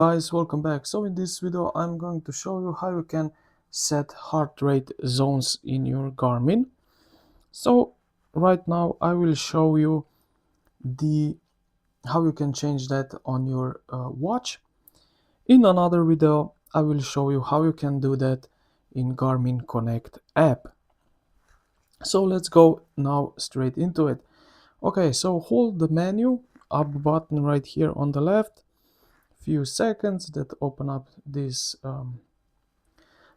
Guys, welcome back. So in this video I'm going to show you how you can set heart rate zones in your Garmin. So right now I will show you the how you can change that on your watch. In another video I will show you how you can do that in Garmin Connect app. So let's go now straight into it. Okay, so hold the menu up button right here on the left. Few seconds that open up this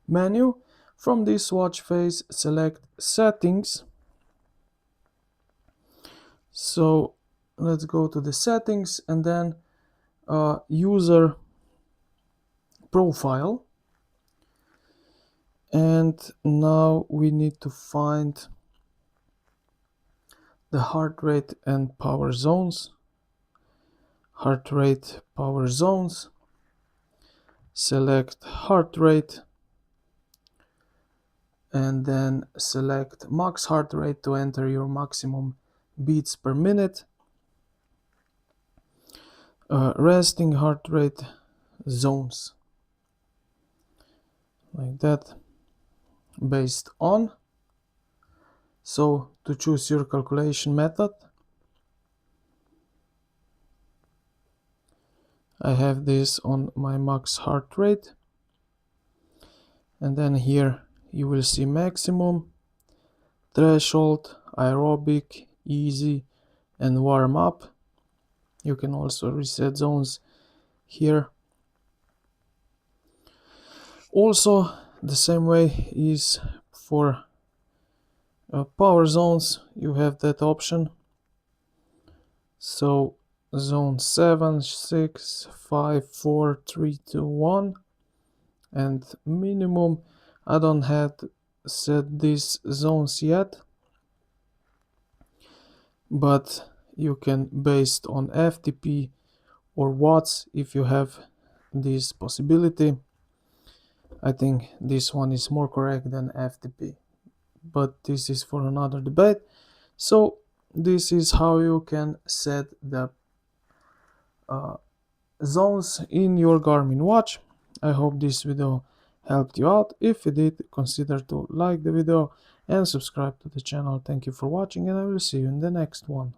menu. From this watch face, select settings. So let's go to the settings and then user profile. And now we need to find the heart rate and power zones. Heart rate, power zones. Select heart rate. And then select max heart rate to enter your maximum beats per minute. Resting heart rate zones, like that, based on. So to choose your calculation method, I have this on my max heart rate, and then here you will see maximum, threshold, aerobic, easy, and warm up. You can also reset zones here. Also the same way is for power zones, you have that option. So zone 7, 6, 5, 4, 3, 2, 1, and minimum. I don't have set these zones yet, but you can, based on FTP or watts, if you have this possibility. I think this one is more correct than FTP, but this is for another debate. So this is how you can set the zones in your Garmin watch. I hope this video helped you out. If it did, consider to like the video and subscribe to the channel. Thank you for watching, and I will see you in the next one.